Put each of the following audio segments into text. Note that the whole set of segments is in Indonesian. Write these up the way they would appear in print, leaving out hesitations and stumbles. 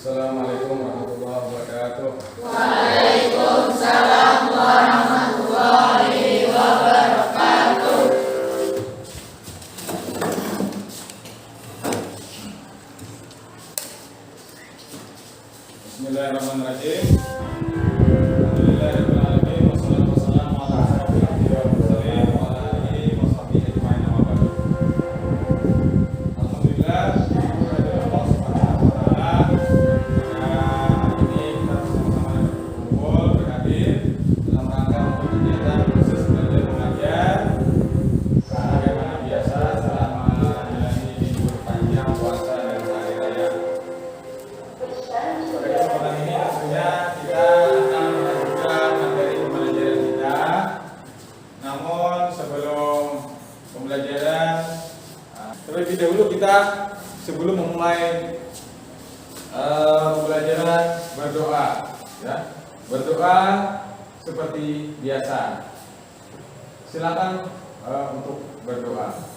Assalamualaikum warahmatullahi wabarakatuh. Waalaikumsalam warahmatullahi wabarakatuh. Bismillahirrahmanirrahim. Alhamdulillahirabbil alamin wassalatu wassalamu ala asyrofil anbiya'i wal mursalin wa ala alihi washabbihi ajmain amma ba'du. Alhamdulillah, kehadirat Allah Subhanahu wa taala. Ini kita bersama-sama berkumpul berhadir dalam rangka untuk kegiatan khusus belajar mengajar sebagaimana biasa selama menjalani libur panjang puasa dan hari raya. Pada kesempatan ini tentunya kita akan melanjutkan materi pembelajaran kita. Namun sebelum pembelajaran, terlebih dahulu kita sebelum memulai pembelajaran berdoa, ya. Berdoa seperti biasa. Silakan untuk berdoa.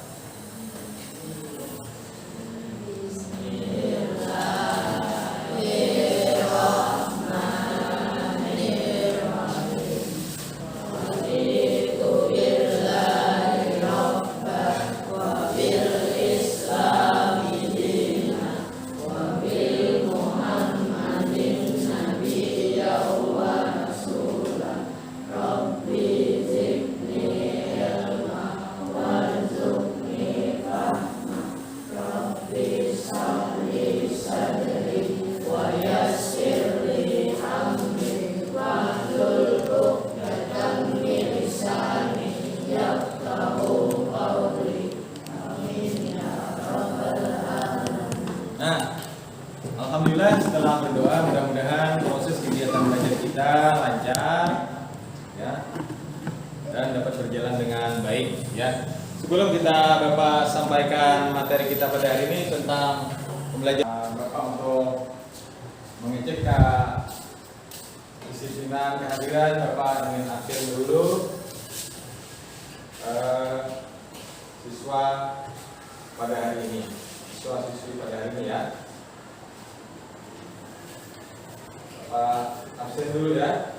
Nah, alhamdulillah setelah berdoa mudah-mudahan proses kegiatan belajar kita lancar, ya, dan dapat berjalan dengan baik, ya. Sebelum kita Bapak sampaikan materi kita pada hari ini tentang pembelajaran, Bapak untuk mengecek kedisiplinan kehadiran Bapak dengan absen dulu siswa pada hari ini. Siswa-siswi pada hari ini, ya. Bapak absen dulu, ya.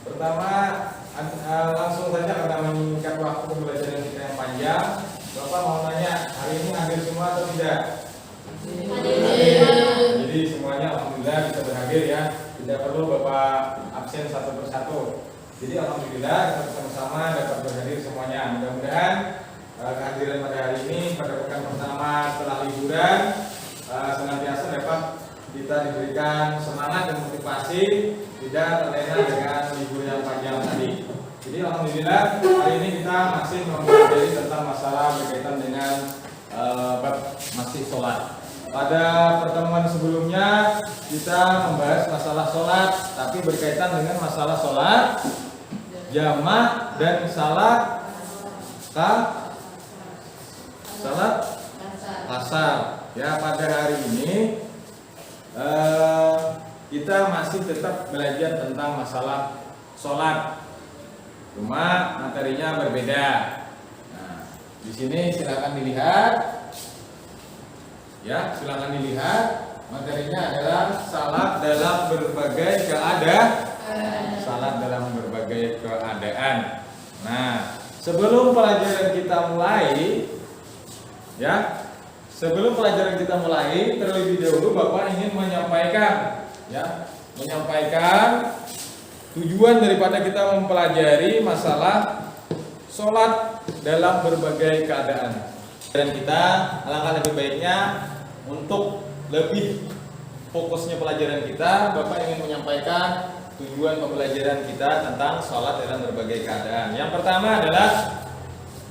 Pertama, langsung saja karena mengingat waktu pembelajaran kita yang panjang, Bapak mau tanya, hari ini hadir semua atau tidak? Hadir. Jadi semuanya alhamdulillah bisa berhadir, ya. Tidak perlu Bapak absen satu persatu. Jadi alhamdulillah kita bersama-sama dapat berhadir semuanya. Mudah-mudahan kehadiran pada hari ini pada pekan pertama setelah liburan senantiasa dapat kita diberikan semangat dan motivasi, tidak terlena dengan libur yang panjang tadi. Jadi alhamdulillah hari ini kita masih mempelajari tentang masalah berkaitan dengan bab masih sholat. Pada pertemuan sebelumnya kita membahas masalah sholat, tapi berkaitan dengan masalah sholat jamak dan salat asar. Ya, pada hari ini kita masih tetap belajar tentang masalah sholat, cuma materinya berbeda. Nah, di sini silakan dilihat, ya, silakan dilihat. Materinya adalah salat dalam berbagai keadaan. Salat dalam berbagai keadaan. Nah, sebelum pelajaran kita mulai, ya, sebelum pelajaran kita mulai, terlebih dahulu Bapak ingin menyampaikan, ya, menyampaikan tujuan daripada kita mempelajari masalah sholat dalam berbagai keadaan. Dan kita alangkah lebih baiknya untuk lebih fokusnya pelajaran kita, Bapak ingin menyampaikan tujuan pembelajaran kita tentang sholat dalam berbagai keadaan. Yang pertama adalah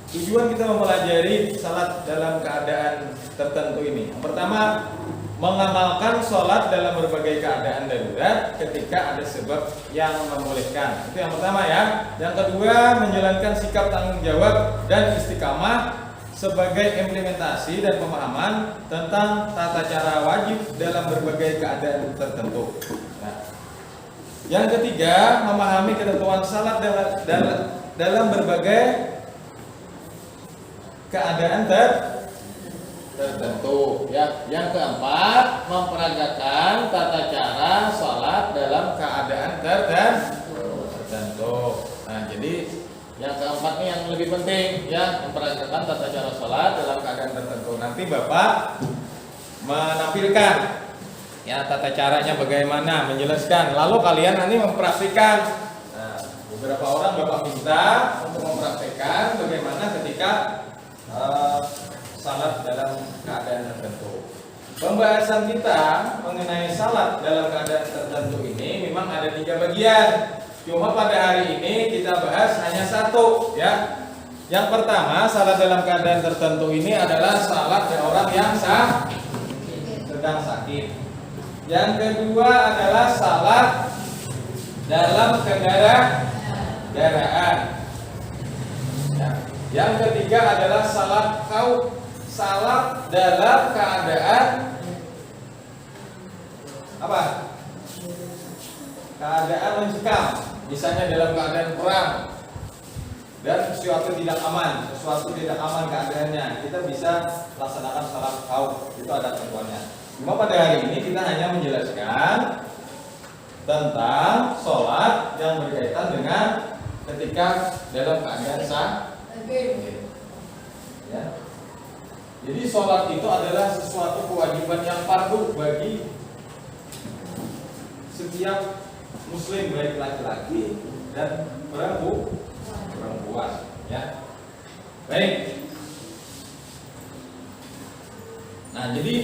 tujuan kita mempelajari sholat dalam keadaan tertentu ini. Yang pertama, mengamalkan sholat dalam berbagai keadaan darurat ketika ada sebab yang membolehkan. Itu yang pertama, ya. Yang kedua, menjalankan sikap tanggung jawab dan istiqamah sebagai implementasi dan pemahaman tentang tata cara wajib dalam berbagai keadaan tertentu. Nah, yang ketiga, memahami ketentuan salat dalam berbagai keadaan tertentu. Ya, yang keempat, memperagakan tata cara sholat dalam keadaan tertentu. Nah, jadi yang keempat ini yang lebih penting, ya, memperagakan tata cara sholat dalam keadaan tertentu. Nanti Bapak menampilkan ya tata caranya bagaimana, menjelaskan. Lalu kalian nanti mempraktikkan. Nah, beberapa orang Bapak minta untuk mempraktikkan bagaimana ketika salat dalam keadaan tertentu. Pembahasan kita mengenai salat dalam keadaan tertentu ini memang ada 3 bagian. Cuma pada hari ini kita bahas hanya 1, ya. Yang pertama, salat dalam keadaan tertentu ini adalah salat dari orang yang sedang sakit. Yang kedua adalah salat dalam kendaraan. Ya. Yang ketiga adalah salat dalam keadaan apa? Keadaan mencekam. Misalnya dalam keadaan perang dan sesuatu tidak aman keadaannya, kita bisa laksanakan salat khauf. Itu ada ketentuannya. Cuma pada hari ini kita hanya menjelaskan tentang sholat yang berkaitan dengan ketika dalam keadaan sakit. Ya. Jadi sholat itu adalah sesuatu kewajiban yang fardu bagi setiap muslim, baik laki-laki dan perempuan. Ya. Baik. Nah, jadi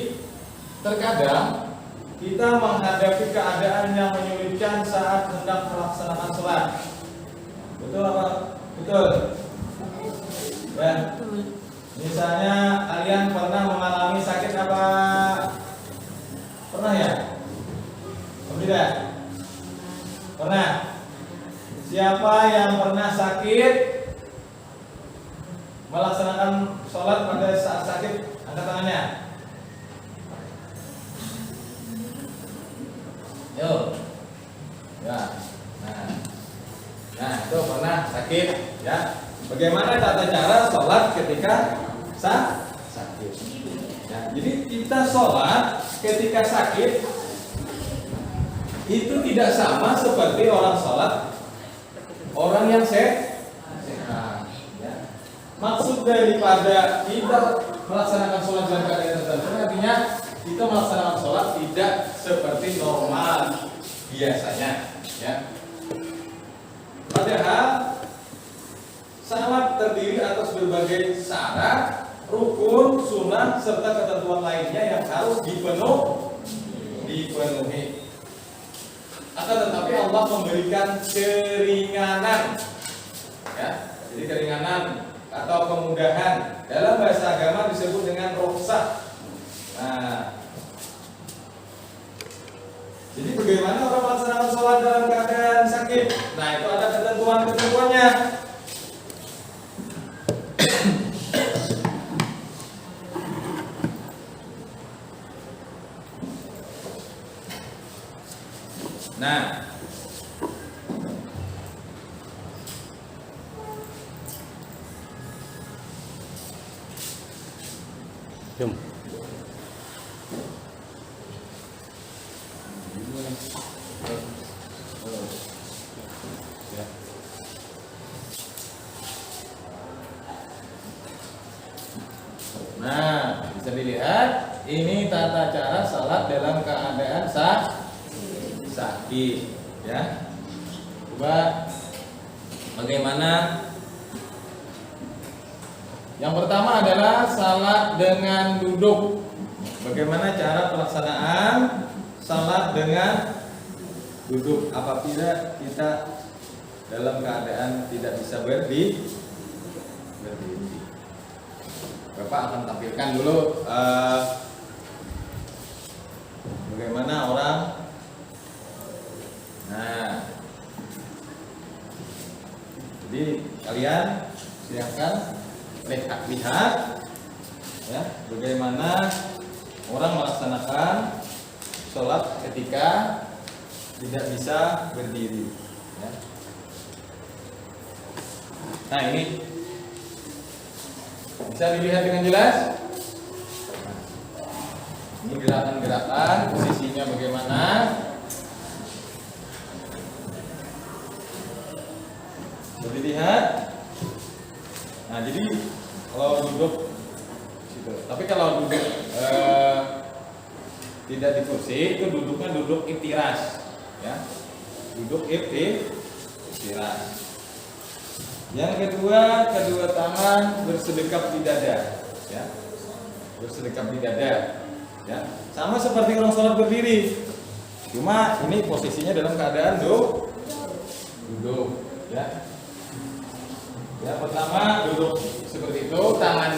terkadang kita menghadapi keadaan yang menyulitkan saat hendak melaksanakan sholat. Betul apa? Betul. Ya. Misalnya kalian pernah mengalami sakit apa? Pernah ya? Tidak? Pernah? Siapa yang pernah sakit melaksanakan sholat pada saat sakit? Angkat tangannya. Yuk. Ya. Nah, itu pernah sakit, ya. Bagaimana tata cara sholat ketika sakit? Ya, jadi kita sholat ketika sakit itu tidak sama seperti orang sholat orang yang sehat. Ya. Maksud daripada kita melaksanakan sholat dalam keadaan tertentu artinya kita melaksanakan sholat tidak seperti normal biasanya, ya. Padahal salat terdiri atas berbagai syarat, rukun, sunnah serta ketentuan lainnya yang harus dipenuhi. Akan tetapi Allah memberikan keringanan, ya. Jadi keringanan atau kemudahan dalam bahasa agama disebut dengan rukhsah. Nah, jadi bagaimana orang melaksanakan sholat dalam keadaan sakit? Nah, itu ada ketentuannya. Nah, Jom. Nah, bisa dilihat ini tata cara salat dalam keadaan sakit, ya. Coba bagaimana? Yang pertama adalah salat dengan duduk. Bagaimana cara pelaksanaan salat dengan duduk apabila kita dalam keadaan tidak bisa berdiri? Bapak akan tampilkan dulu bagaimana orang. Nah, jadi kalian silakan lihat ya bagaimana orang melaksanakan sholat ketika tidak bisa berdiri, ya. Nah, ini Bisa dilihat dengan jelas? Ini gerakan-gerakan, posisinya bagaimana? Boleh dilihat? Nah, jadi kalau duduk situ. Tapi kalau duduk tidak di kursi, itu duduknya duduk iftiras, ya. Duduk iftiras. Yang kedua, kedua tangan bersedekap di dada, ya. Bersedekap di dada, ya. Sama seperti orang sholat berdiri. Cuma ini posisinya dalam keadaan duduk, ya. Ya, pertama duduk seperti itu, tangan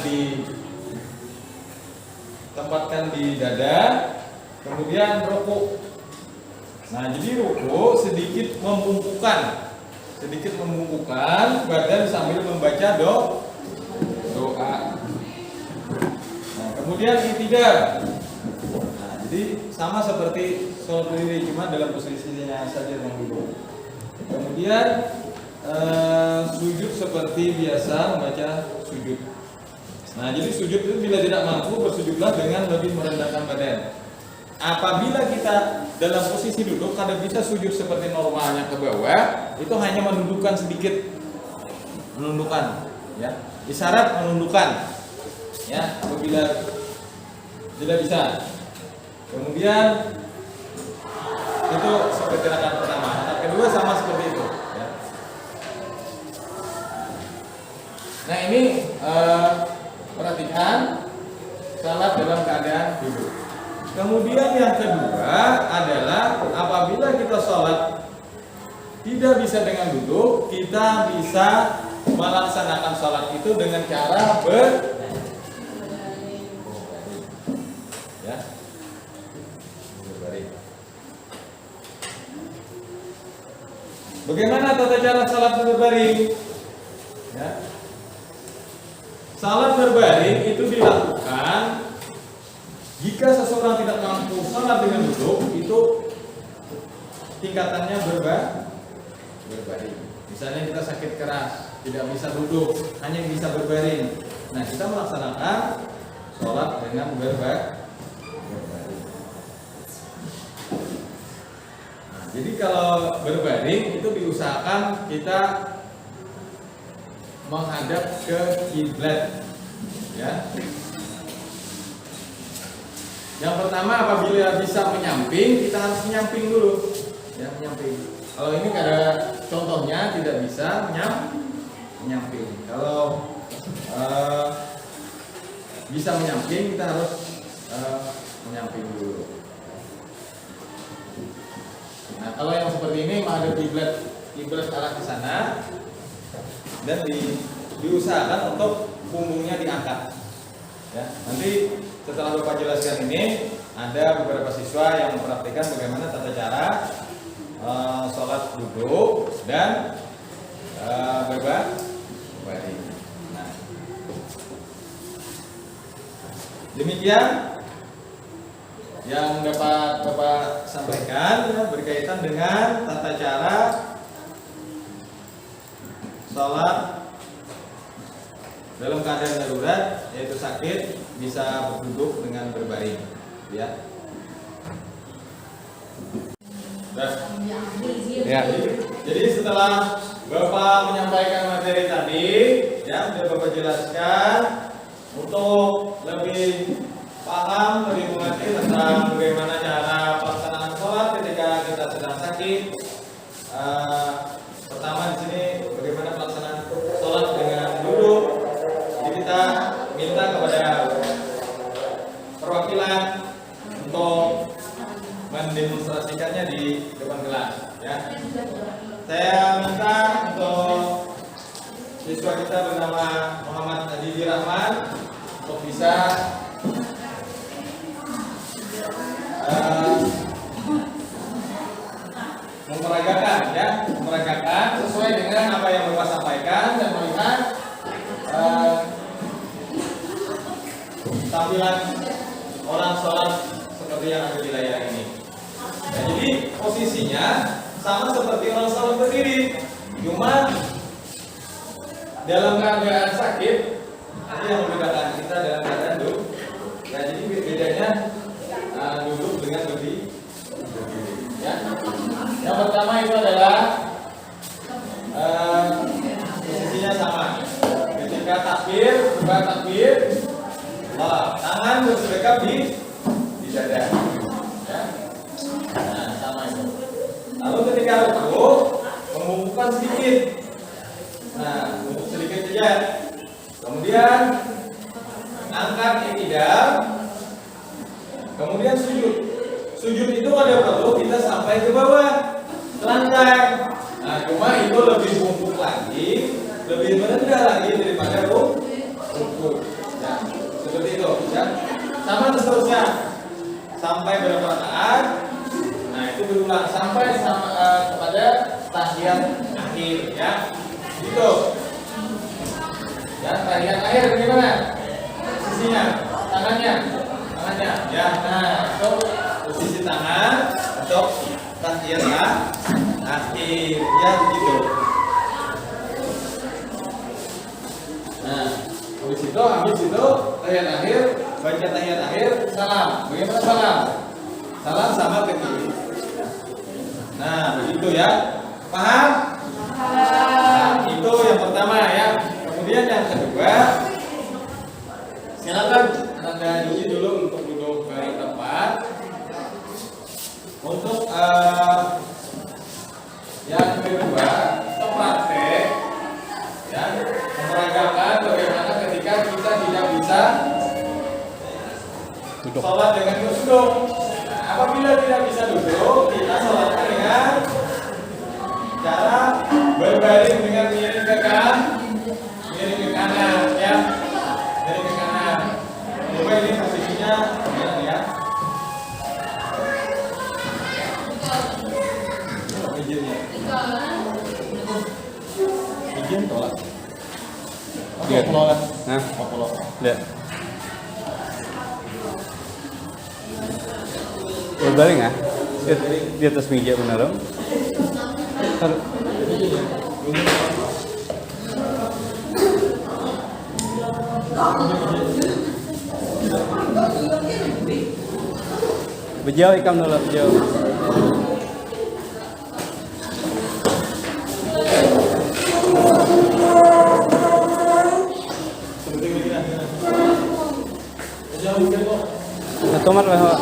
ditempatkan di dada, kemudian rukuk. Nah, jadi rukuk sedikit membungkukkan badan sambil membaca doa. Nah, kemudian i'tidal. Nah, jadi sama seperti sholat berdiri, cuma dalam posisinya saja yang duduk. Kemudian sujud seperti biasa membaca sujud. Nah, jadi sujud itu bila tidak mampu bersujudlah dengan lebih merendahkan badan. Apabila kita dalam posisi duduk kada bisa sujud seperti normalnya ke bawah, itu hanya menundukkan sedikit, menundukkan, ya. Isyarat menundukkan, ya. Apabila tidak bisa, kemudian itu seperti rakaat pertama. Rakaat kedua sama seperti itu. Nah, ini perhatikan salat dalam keadaan duduk. Kemudian yang kedua adalah apabila kita sholat tidak bisa dengan duduk, kita bisa melaksanakan sholat itu dengan cara berbaring, ya, berbaring. Bagaimana tata cara sholat berbaring? Ya. Salat berbaring itu dilakukan jika seseorang tidak mampu salat dengan duduk, itu tingkatannya berbaring. Misalnya kita sakit keras, tidak bisa duduk, hanya bisa berbaring. Nah, kita melaksanakan salat dengan berbaring. Nah, jadi kalau berbaring itu diusahakan kita menghadap ke kiblat, ya. Yang pertama, apabila bisa menyamping, kita harus menyamping dulu, ya, menyamping. Kalau ini ada contohnya tidak bisa menyamping. Kalau bisa menyamping, kita harus menyamping dulu. Nah, kalau yang seperti ini menghadap kiblat arah ke sana. Dan diusahakan untuk punggungnya diangkat, ya. Nanti setelah Bapak jelaskan ini, ada beberapa siswa yang mempraktikkan bagaimana tata cara sholat duduk dan berbaring. Nah, demikian yang dapat Bapak sampaikan, ya, berkaitan dengan tata cara sholat dalam keadaan darurat, yaitu sakit, bisa duduk dengan berbaring, ya. Ya. Jadi setelah Bapak menyampaikan materi tadi, ya, sudah Bapak jelaskan untuk lebih paham, lebih mengerti tentang bagaimana cara pelaksanaan sholat ketika kita sedang sakit. Pertama di sini bagaimana pelaksanaan sholat dengan duduk. Jadi kita minta kepada perwakilan untuk mendemonstrasikannya di depan kelas, ya. Saya minta untuk siswa kita bernama Muhammad Adidi Rahman untuk bisa memeragakan sesuai dengan apa yang Bapak sampaikan dan melihat tampilan orang sholat seperti yang ada di layar ini. Nah, jadi posisinya sama seperti orang sholat berdiri, cuma dalam keadaan sakit Ini yang membedakan kita dalam keadaan duduk. Ya, jadi bedanya duduk dengan berdiri. Ya. Yang pertama itu adalah posisinya sama. Ketika takbir, buka takbir, tangan bersedekap di dada. Ya. Nah, sama itu. Lalu ketika rukuk, membungkukkan sedikit. Nah, bungkuk sedikit saja. Kemudian angkat i'tidal. Kemudian sujud. Sujud itu ada perlu kita sampai ke bawah, ke lantai. Nah, cuma itu lebih bungkuk lagi, lebih merendah lagi daripada rukuk. Ya, seperti itu. Ya. Sama seterusnya sampai berapa rakaat. Nah, itu berulang sampai kepada tahiyat akhir. Ya, gitu. Ya, tahiyat akhir gimana? Posisinya, tangannya. Ya, nah, itu posisi tangan untuk tahiyat akhir, ya begitu. Nah, habis itu tahiyat akhir, baca tahiyat akhir, salam. Bagaimana salam? Salam sama ke kiri. Nah, begitu ya. Paham? Nah, itu yang pertama ya. Kemudian yang kedua, silakan Anda isi dulu untuk duduk ke tempat. Untuk yang kedua, kita praktek ya, memperagakan bagaimana ketika kita tidak bisa sholat dengan duduk. Nah, apabila tidak bisa duduk, kita sholatkan dengan cara berbaring dengan miring ke kanan, ya, miring ke kanan. Coba ini posisinya gimana ya? Izin tolak. Oke, tolak. Nah, lihat. Berbaring ya? Di atas meja benar dong. Bejauh ikam dulu, bejauh. Tomat lah.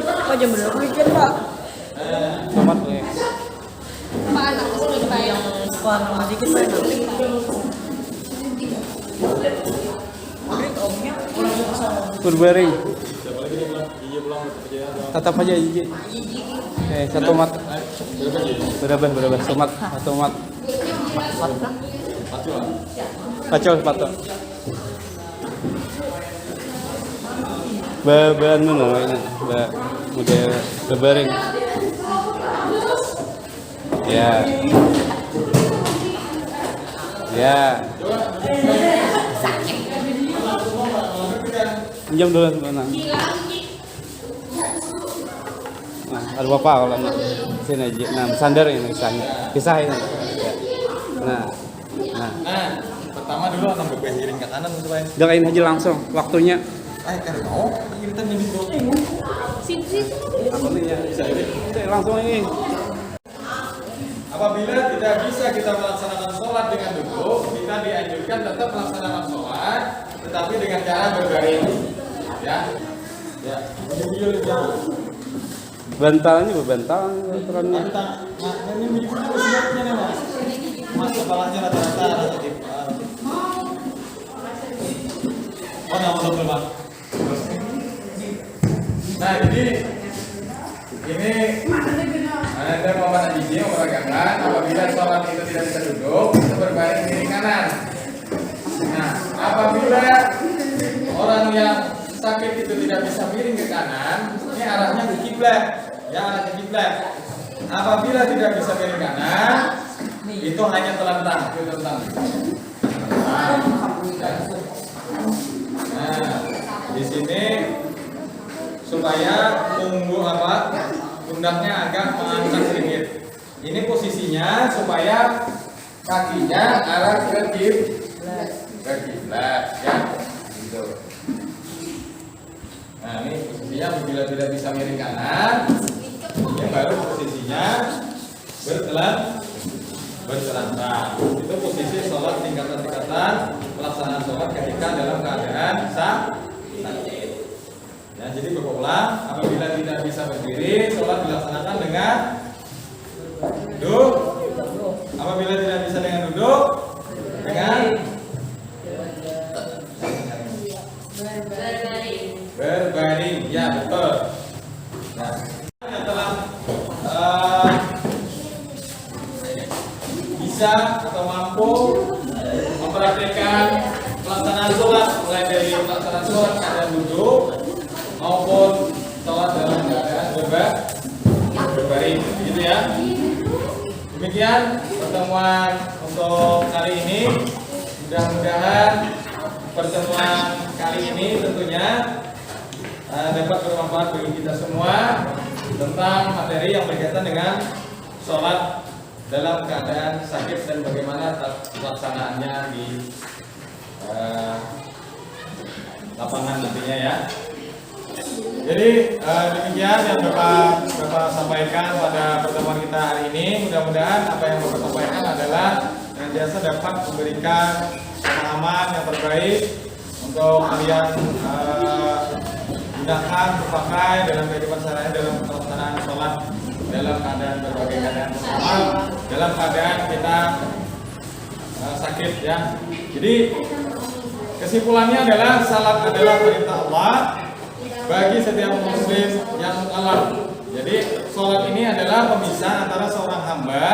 Apa jam berapa weekend, Pak? Tomat nih. Pak anak sudah Pak yang sekolah nama dikit Pak. Omnya pulang ke sana. Berbaring. Tetap aja Gigi. Satu mat. Berapa? Tomat, satu mat. Pacul, sepatu. Bahan mana ini? Model berbaring. Ya. Pinjam dulu sebentar. Nah, ada bapak kalau sini aja. Nah, sandar ini pisahin. Nah. Pertama dulu akan berbaring ke kanan supaya. Doain aja langsung waktunya. Kan mau kita jadi bro. Langsung ini. Apabila tidak bisa kita melaksanakan sholat dengan duduk, kita dianjurkan tetap melaksanakan sholat, tetapi dengan cara berbaring. Ya. Bantalnya berbantal aturannya. Nah, ini miliknya siapnya nih mas. Mas kepalanya rata-rata tip. Oh, nama bang. Nah, jadi ini Anda Muhammad Abidi memperagakan apabila sholat itu tidak bisa duduk, kita berbaring miring kanan. Nah, apabila orang yang sakit itu tidak bisa miring ke kanan, ini arahnya ke kiblat, ya arah ke kiblat. Apabila tidak bisa miring kanan, itu hanya telentang, Nah, di sini supaya pundaknya agak mengangkat sedikit. Ini posisinya supaya kakinya arah ke kiblat ya. Gitu. Nah, ini posisinya bila tidak bisa miring kanan, ini baru posisinya bertelantang. Itu posisi sholat tingkatan-tingkatan pelaksanaan sholat ketika dalam keadaan sakit. Ya, jadi berulang, apabila tidak bisa berdiri, sholat dilaksanakan dengan duduk. Apabila tidak bisa dengan duduk, dengan berbaring. Ya, betul. Nah, yang telah bisa atau mampu mempraktikkan pelaksanaan sholat, mulai dari pelaksanaan sholat keadaan duduk maupun sholat dalam keadaan berbaring, gitu ya. Demikian pertemuan untuk kali ini. Mudah-mudahan pertemuan kali ini tentunya dapat bermanfaat bagi kita semua tentang materi yang berkaitan dengan sholat dalam keadaan sakit dan bagaimana pelaksanaannya di lapangan nantinya ya. Jadi demikian yang Bapak sampaikan pada pertemuan kita hari ini. Mudah-mudahan apa yang Bapak sampaikan adalah yang biasa dapat memberikan pemahaman yang terbaik untuk kalian gunakan, berpakai dalam kehidupan sehari-hari dalam pelaksanaan sholat dalam keadaan berbagai keadaan bersama, dalam keadaan kita sakit ya. Jadi kesimpulannya adalah salat adalah perintah Allah bagi setiap muslim yang mukallaf. Jadi sholat ini adalah pemisah antara seorang hamba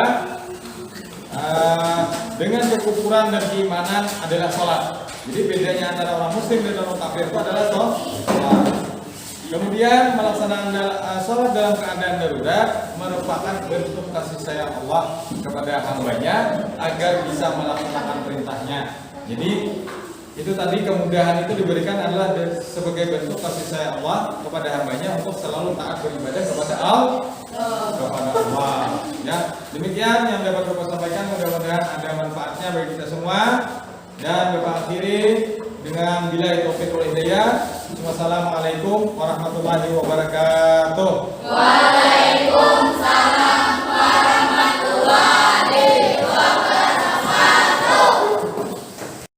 dengan kekufuran dan keimanan adalah sholat. Jadi bedanya antara orang muslim dan orang kafir itu adalah sholat. Kemudian melaksanakan sholat dalam keadaan darurat merupakan bentuk kasih sayang Allah kepada hambanya agar bisa melaksanakan perintahnya. Jadi itu tadi kemudahan itu diberikan adalah sebagai bentuk kasih sayang Allah kepada hambanya untuk selalu taat beribadah kepada Allah. Ya, demikian yang dapat Bapak sampaikan. Mudah-mudahan ada manfaatnya bagi kita semua. Dan Bapak akhiri dengan billahi taufiq wal hidayah. Wassalamualaikum warahmatullahi wabarakatuh. Waalaikumsalam.